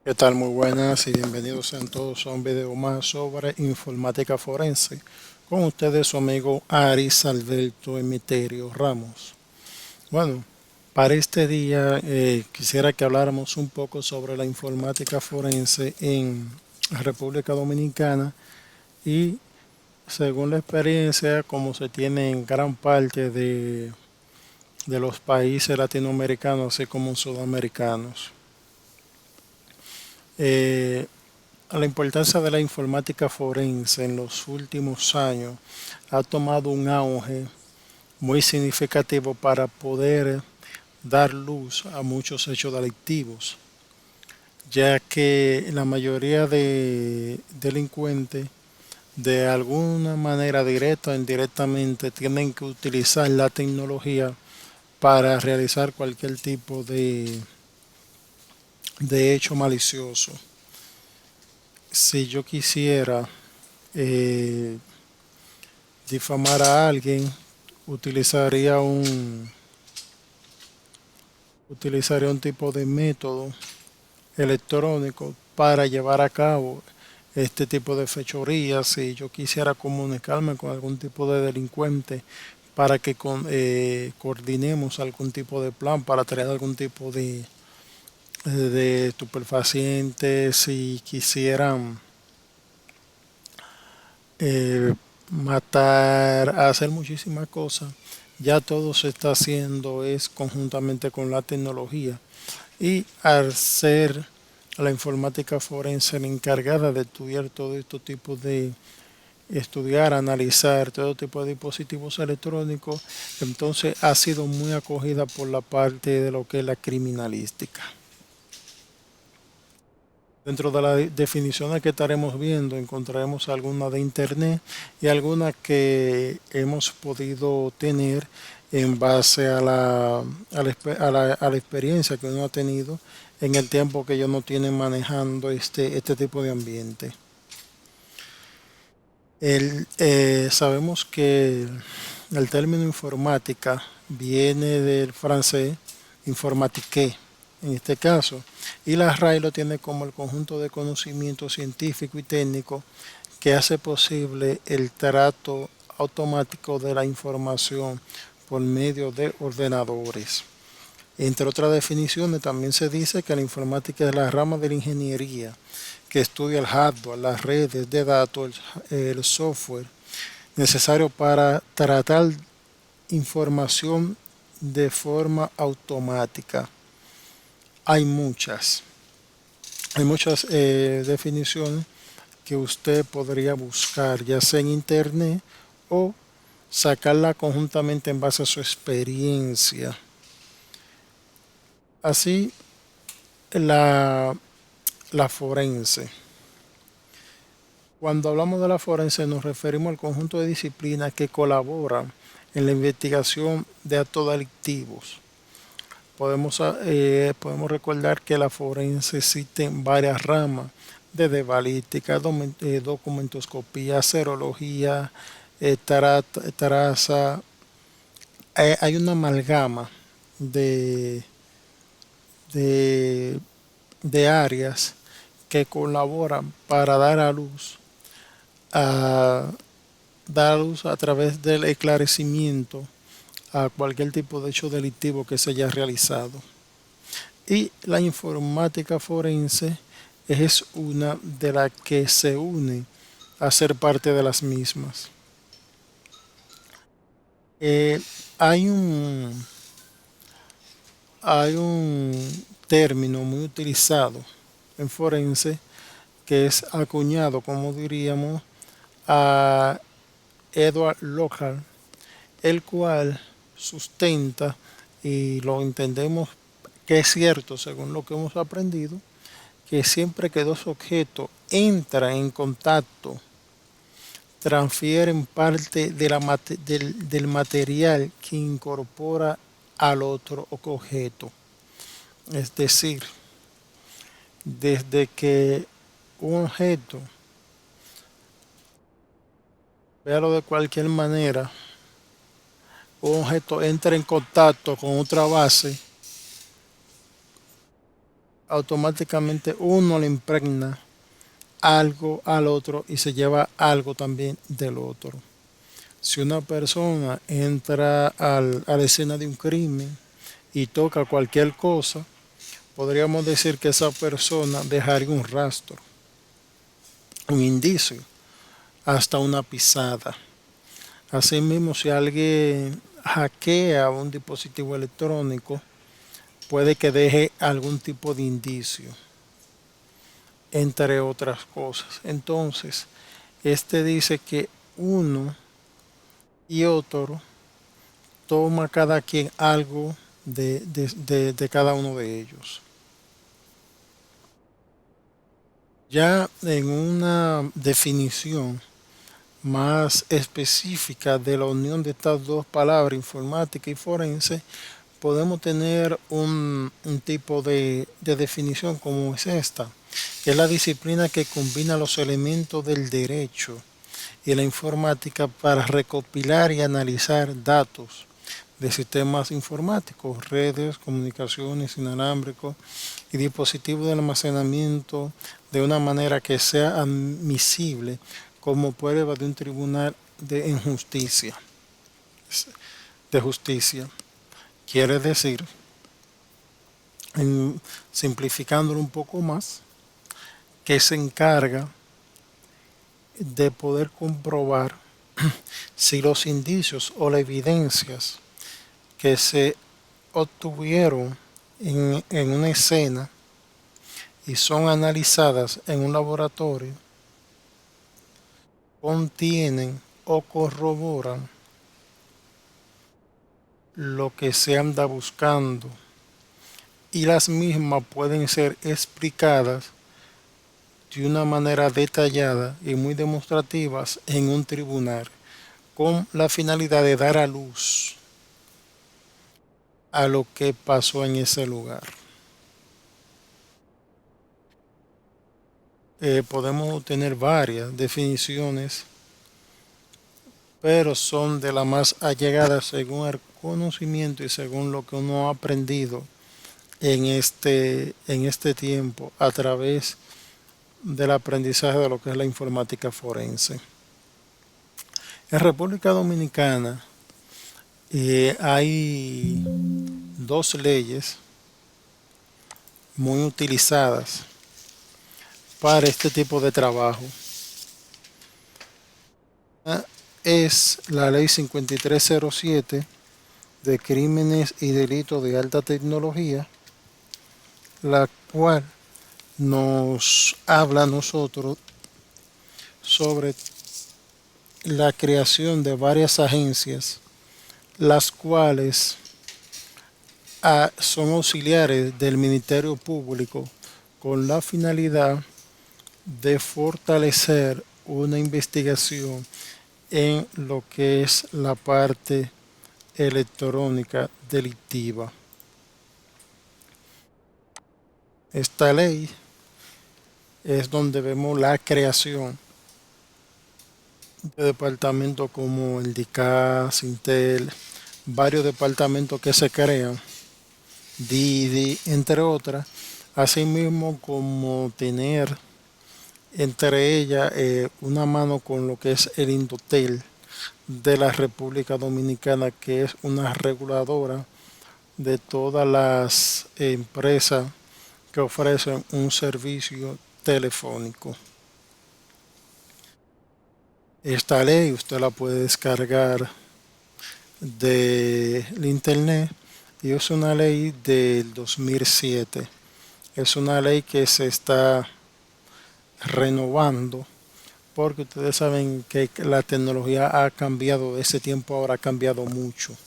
¿Qué tal? Muy buenas y bienvenidos sean todos a un video más sobre informática forense. Con ustedes su amigo Aris Alberto Emiterio Ramos. Bueno, para este día quisiera que habláramos un poco sobre la informática forense en la República Dominicana y según la experiencia como se tiene en gran parte de los países latinoamericanos así como sudamericanos. Eh, La importancia de la informática forense en los últimos años ha tomado un auge muy significativo para poder dar luz a muchos hechos delictivos, ya que la mayoría de delincuentes de alguna manera directa o indirectamente tienen que utilizar la tecnología para realizar cualquier tipo de hecho malicioso. Si yo quisiera eh, difamar a alguien, utilizaría un, utilizaría un tipo de método electrónico para llevar a cabo este tipo de fechorías. Si yo quisiera comunicarme con algún tipo de delincuente para que coordinemos algún tipo de plan para traer algún tipo de estupefacientes, si quisieran eh, matar, hacer muchísimas cosas. Ya todo se está haciendo es conjuntamente con la tecnología y al ser la informática forense la encargada de estudiar todo este tipo de estudiar, analizar todo tipo de dispositivos electrónicos, entonces ha sido muy acogida por la parte de lo que es la criminalística. Dentro de las definiciones que estaremos viendo, encontraremos algunas de internet y algunas que hemos podido tener en base a la experiencia que uno ha tenido en el tiempo que ellos no tienen manejando este tipo de ambiente. Sabemos que el término informática viene del francés informatique, en este caso, y la RAI lo tiene como el conjunto de conocimiento científico y técnico que hace posible el trato automático de la información por medio de ordenadores. Entre otras definiciones, también se dice que la informática es la rama de la ingeniería que estudia el hardware, las redes de datos, el software necesario para tratar información de forma automática. Hay muchas, hay muchas definiciones que usted podría buscar, ya sea en internet o sacarla conjuntamente en base a su experiencia. Así, la, la forense. Cuando hablamos de la forense nos referimos al conjunto de disciplinas que colaboran en la investigación de actos delictivos. Podemos recordar que la forense existen varias ramas, desde balística, documentoscopía, serología, traza. Hay una amalgama de, de, de áreas que colaboran para a, dar a luz a través del esclarecimiento a cualquier tipo de hecho delictivo que se haya realizado. Y la informática forense es una de las que se une a ser parte de las mismas. Eh, hay un, hay un término muy utilizado en forense que es acuñado, como diríamos, a Edward Lockhart, el cual sustenta y lo entendemos que es cierto según lo que hemos aprendido, que siempre que dos objetos entran en contacto, transfieren parte del material que incorpora al otro objeto. Es decir, desde que un objeto, véalo de cualquier manera, un objeto entra en contacto con otra base, automáticamente uno le impregna algo al otro y se lleva algo también del otro. Si una persona entra a la escena de un crimen y toca cualquier cosa, podríamos decir que esa persona dejaría un rastro, un indicio, hasta una pisada. Asimismo, si alguien hackea un dispositivo electrónico, puede que deje algún tipo de indicio, entre otras cosas. Entonces, este dice que uno y otro toma cada quien algo de cada uno de ellos. Ya en una definición más específica de la unión de estas dos palabras, informática y forense, podemos tener un tipo de definición como es esta, que es la disciplina que combina los elementos del derecho y la informática para recopilar y analizar datos de sistemas informáticos, redes, comunicaciones inalámbricos y dispositivos de almacenamiento de una manera que sea admisible como prueba de un tribunal de justicia. De justicia. Quiere decir, simplificándolo un poco más, que se encarga de poder comprobar si los indicios o las evidencias que se obtuvieron en una escena y son analizadas en un laboratorio contienen o corroboran lo que se anda buscando y las mismas pueden ser explicadas de una manera detallada y muy demostrativas en un tribunal con la finalidad de dar a luz a lo que pasó en ese lugar. Podemos tener varias definiciones, pero son de las más allegadas según el conocimiento y según lo que uno ha aprendido en este tiempo a través del aprendizaje de lo que es la informática forense. En República Dominicana hay dos leyes muy utilizadas para este tipo de trabajo. Una es la ley 5307 de crímenes y delitos de alta tecnología, la cual nos habla a nosotros sobre la creación de varias agencias, las cuales son auxiliares del Ministerio Público con la finalidad de fortalecer una investigación en lo que es la parte electrónica delictiva. Esta ley es donde vemos la creación de departamentos como el DICA, Sintel, varios departamentos que se crean, Didi, entre otras, asimismo como tener entre ellas una mano con lo que es el Indotel de la República Dominicana, que es una reguladora de todas las empresas que ofrecen un servicio telefónico. Esta ley usted la puede descargar del internet y es una ley del 2007. Es una ley que se está renovando porque ustedes saben que la tecnología ha cambiado, de ese tiempo ahora ha cambiado mucho.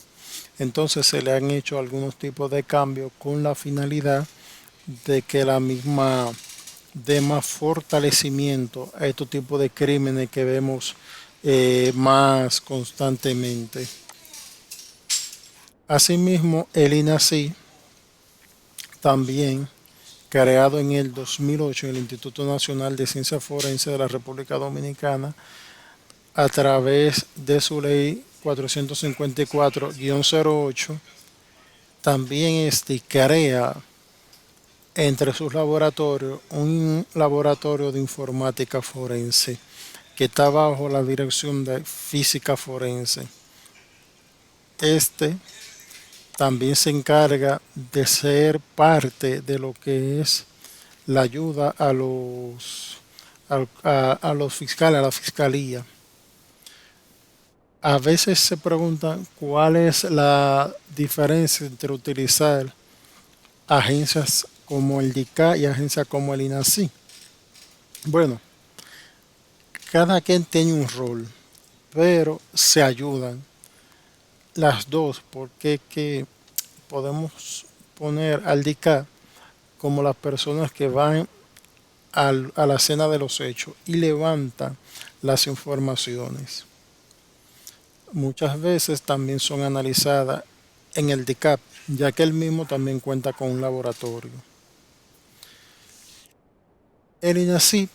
Entonces se le han hecho algunos tipos de cambios con la finalidad de que la misma dé más fortalecimiento a estos tipos de crímenes que vemos más constantemente. Asimismo, el INACI, también creado en el 2008 en el Instituto Nacional de Ciencias Forenses de la República Dominicana, a través de su ley 454-08, también crea entre sus laboratorios un laboratorio de informática forense que está bajo la dirección de física forense. Este también se encarga de ser parte de lo que es la ayuda a los fiscales, a la fiscalía. A veces se preguntan cuál es la diferencia entre utilizar agencias como el DICA y agencias como el INACI. Bueno, cada quien tiene un rol, pero se ayudan las dos porque es que podemos poner al DICA como las personas que van a la escena de los hechos y levantan las informaciones. Muchas veces también son analizadas en el DICAP, ya que el mismo también cuenta con un laboratorio. El INACIP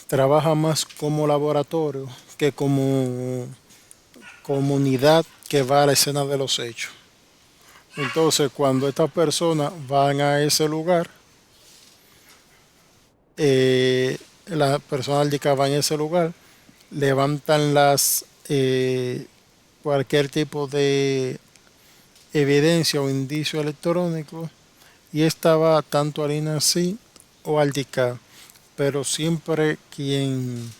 trabaja más como laboratorio que como comunidad que va a la escena de los hechos. Entonces, cuando estas personas van a ese lugar, las personas del DICAP van a ese lugar, levantan cualquier tipo de evidencia o indicio electrónico y esta va tanto al INACI o al DICA, pero siempre quien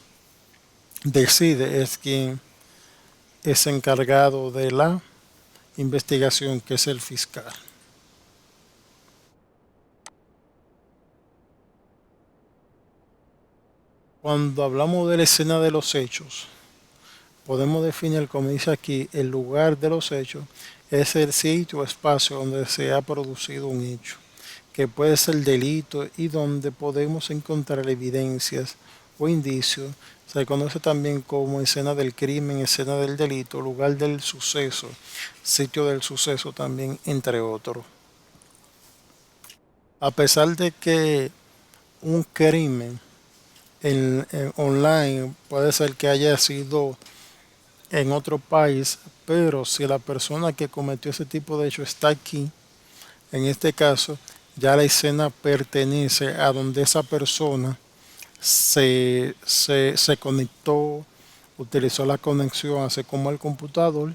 decide es quien es encargado de la investigación, que es el fiscal. Cuando hablamos de la escena de los hechos, podemos definir, como dice aquí, el lugar de los hechos es el sitio o espacio donde se ha producido un hecho, que puede ser delito y donde podemos encontrar evidencias o indicios. Se conoce también como escena del crimen, escena del delito, lugar del suceso, sitio del suceso también, entre otros. A pesar de que un crimen online puede ser que haya sido en otro país, pero si la persona que cometió ese tipo de hecho está aquí, en este caso, ya la escena pertenece a donde esa persona se conectó, utilizó la conexión, así como el computador,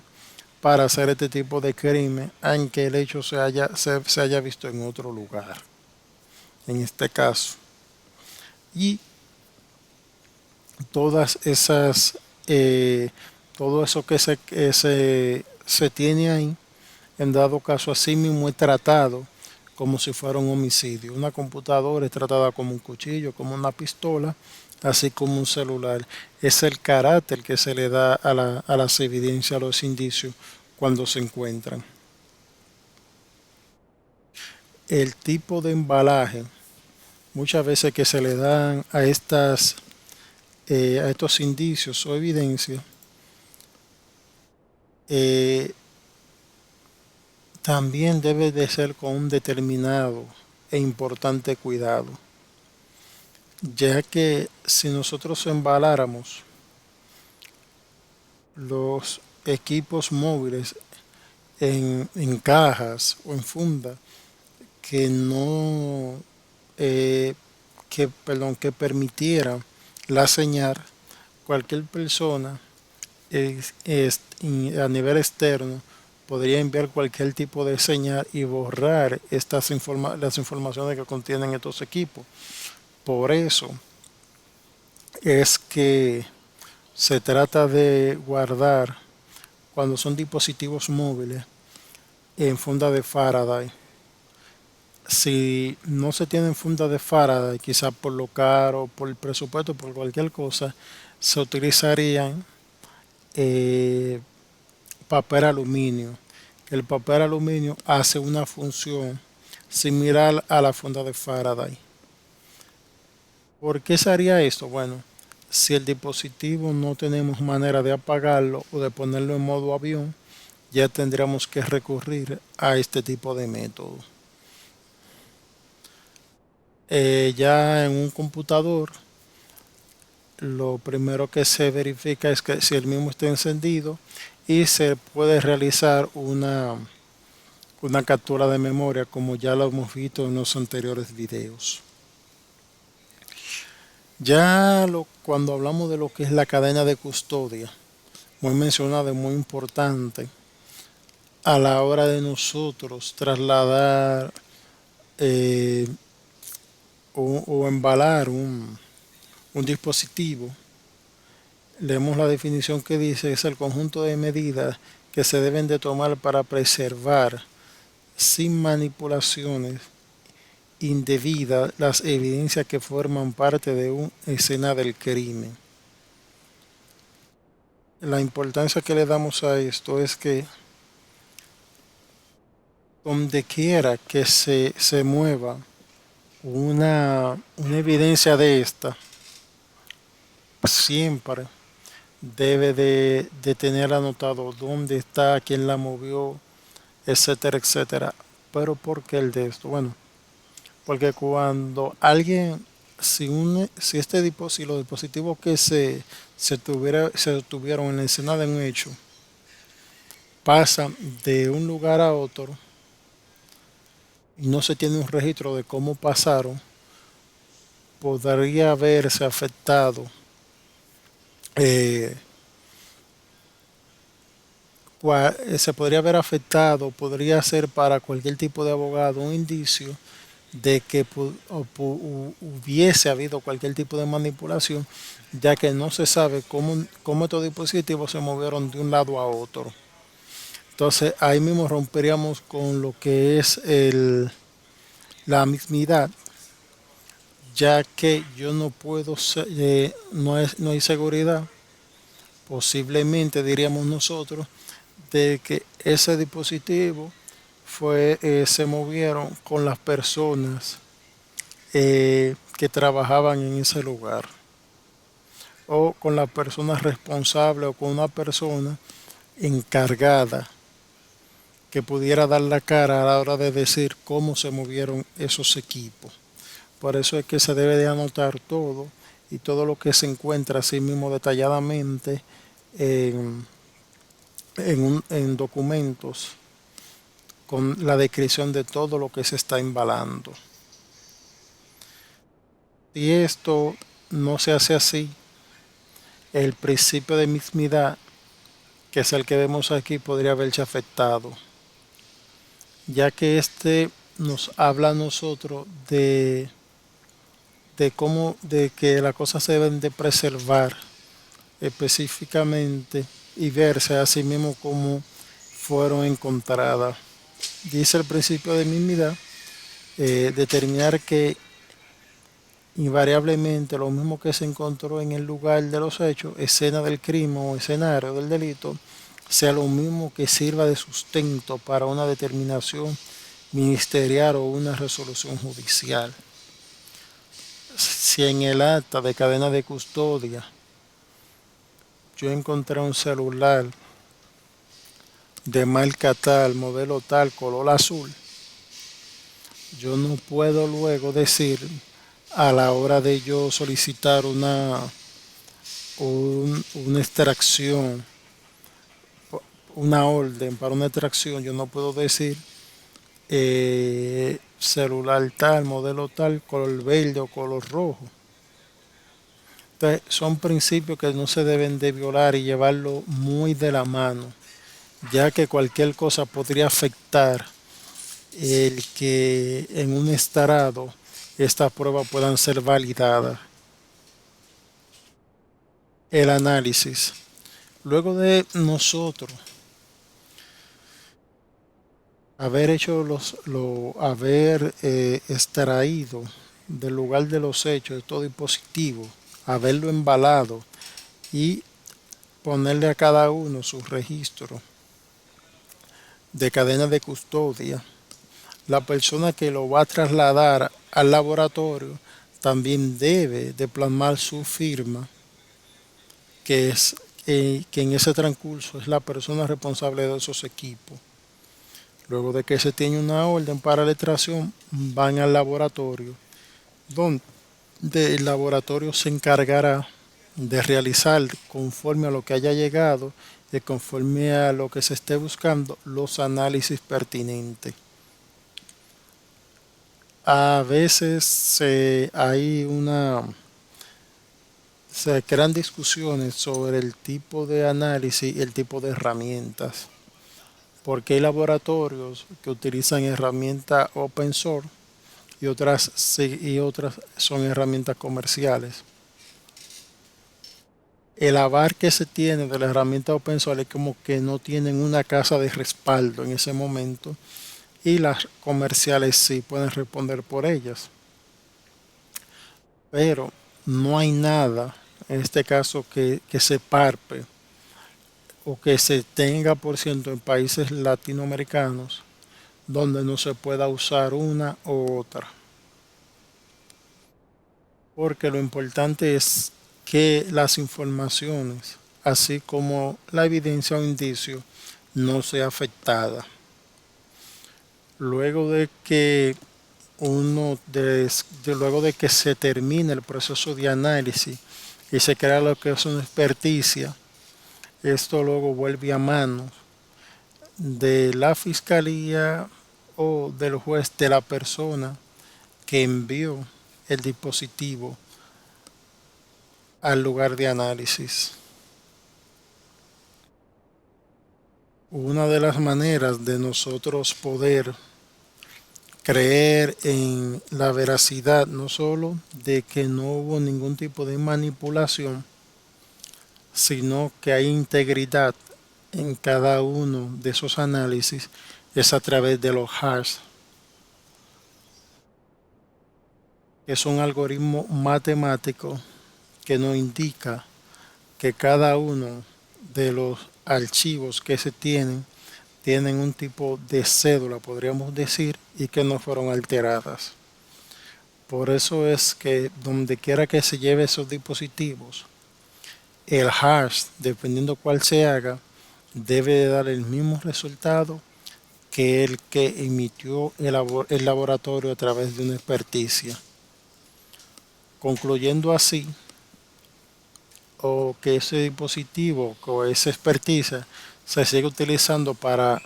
para hacer este tipo de crimen, aunque el hecho se haya visto en otro lugar, en este caso. Y todas esas, todo eso se tiene ahí, en dado caso así mismo es tratado como si fuera un homicidio. Una computadora es tratada como un cuchillo, como una pistola, así como un celular. Es el carácter que se le da a las evidencias, a los indicios cuando se encuentran. El tipo de embalaje, muchas veces que se le dan a estos indicios o evidencias, eh, también debe de ser con un determinado e importante cuidado, ya que si nosotros embaláramos los equipos móviles en cajas o en funda que no que permitieran la señal, cualquier persona a nivel externo podría enviar cualquier tipo de señal y borrar las informaciones que contienen estos equipos. Por eso es que se trata de guardar, cuando son dispositivos móviles, en funda de Faraday. Si no se tienen funda de Faraday, quizás por lo caro, por el presupuesto, por cualquier cosa, se utilizarían eh, papel aluminio. El papel aluminio hace una función similar a la funda de Faraday. ¿Por qué se haría esto? Bueno, si el dispositivo no tenemos manera de apagarlo o de ponerlo en modo avión, ya tendríamos que recurrir a este tipo de método. Ya en un computador, lo primero que se verifica es que si el mismo está encendido y se puede realizar una captura de memoria, como ya lo hemos visto en los anteriores videos. Cuando hablamos de lo que es la cadena de custodia, muy mencionada y muy importante a la hora de nosotros trasladar eh, o embalar un dispositivo, leemos la definición que dice: es el conjunto de medidas que se deben de tomar para preservar sin manipulaciones indebidas las evidencias que forman parte de una escena del crimen. La importancia que le damos a esto es que donde quiera que se mueva una evidencia de esta, siempre debe de tener anotado dónde está, quién la movió, etcétera, etcétera. Pero ¿por qué el de esto? Bueno, porque cuando alguien, si si los dispositivos que se tuvieron en la escena de un hecho pasan de un lugar a otro y no se tiene un registro de cómo pasaron, podría verse afectado eh, se podría haber afectado, podría ser para cualquier tipo de abogado un indicio de que hubiese habido cualquier tipo de manipulación, ya que no se sabe cómo estos dispositivos se movieron de un lado a otro. Entonces ahí mismo romperíamos con lo que es la mismidad, ya que yo no puedo, no hay seguridad, posiblemente diríamos nosotros, de que ese dispositivo se movieron con las personas que trabajaban en ese lugar, o con la persona responsable, o con una persona encargada que pudiera dar la cara a la hora de decir cómo se movieron esos equipos. Por eso es que se debe de anotar todo, y todo lo que se encuentra así mismo detalladamente en, en documentos con la descripción de todo lo que se está embalando. Si esto no se hace así, el principio de mismidad, que es el que vemos aquí, podría haberse afectado, ya que este nos habla a nosotros de que las cosas se deben de preservar específicamente y verse a sí mismo como fueron encontradas. Dice el principio de mismidad, determinar que invariablemente lo mismo que se encontró en el lugar de los hechos, escena del crimen o escenario del delito, sea lo mismo que sirva de sustento para una determinación ministerial o una resolución judicial. Si en el acta de cadena de custodia yo encontré un celular de marca tal, modelo tal, color azul, yo no puedo luego decir, a la hora de yo solicitar una extracción, una orden para una extracción, yo no puedo decir celular tal, modelo tal, color verde o color rojo. Entonces, son principios que no se deben de violar y llevarlo muy de la mano, ya que cualquier cosa podría afectar el que en un estrado estas pruebas puedan ser validadas. El análisis. Luego de nosotros haber hecho haber extraído del lugar de los hechos estos dispositivos, haberlo embalado y ponerle a cada uno su registro de cadena de custodia, la persona que lo va a trasladar al laboratorio también debe de plasmar su firma, que en ese transcurso es la persona responsable de esos equipos. Luego de que se tiene una orden para la extracción, van al laboratorio, donde el laboratorio se encargará de realizar, conforme a lo que haya llegado, de conforme a lo que se esté buscando los análisis pertinentes. A veces se crean discusiones sobre el tipo de análisis y el tipo de herramientas, porque hay laboratorios que utilizan herramientas open source y otras son herramientas comerciales. El avar que se tiene de la herramienta open source es como que no tienen una casa de respaldo en ese momento, y las comerciales sí pueden responder por ellas. Pero no hay nada, en este caso, que se parpe o que se tenga por ciento en países latinoamericanos donde no se pueda usar una u otra. Porque lo importante es que las informaciones, así como la evidencia o indicio, no sea afectada. Luego de que luego de que se termine el proceso de análisis y se crea lo que es una experticia, esto luego vuelve a manos de la fiscalía o del juez, de la persona que envió el dispositivo al lugar de análisis. Una de las maneras de nosotros poder creer en la veracidad, no solo de que no hubo ningún tipo de manipulación, sino que hay integridad en cada uno de esos análisis, es a través de los hash, que es un algoritmo matemático que nos indica que cada uno de los archivos que se tienen un tipo de cédula, podríamos decir, y que no fueron alteradas. Por eso es que donde quiera que se lleve esos dispositivos, el hash, dependiendo cuál se haga, debe de dar el mismo resultado que el que emitió el laboratorio a través de una experticia. Concluyendo así, o que ese dispositivo o esa experticia se siga utilizando para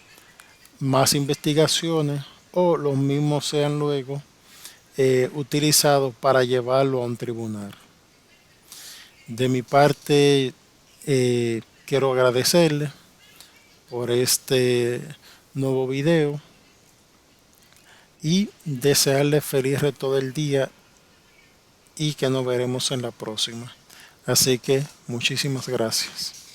más investigaciones, o los mismos sean luego utilizados para llevarlo a un tribunal. De mi parte, quiero agradecerle por este nuevo video y desearle feliz resto del día, y que nos veremos en la próxima. Así que muchísimas gracias.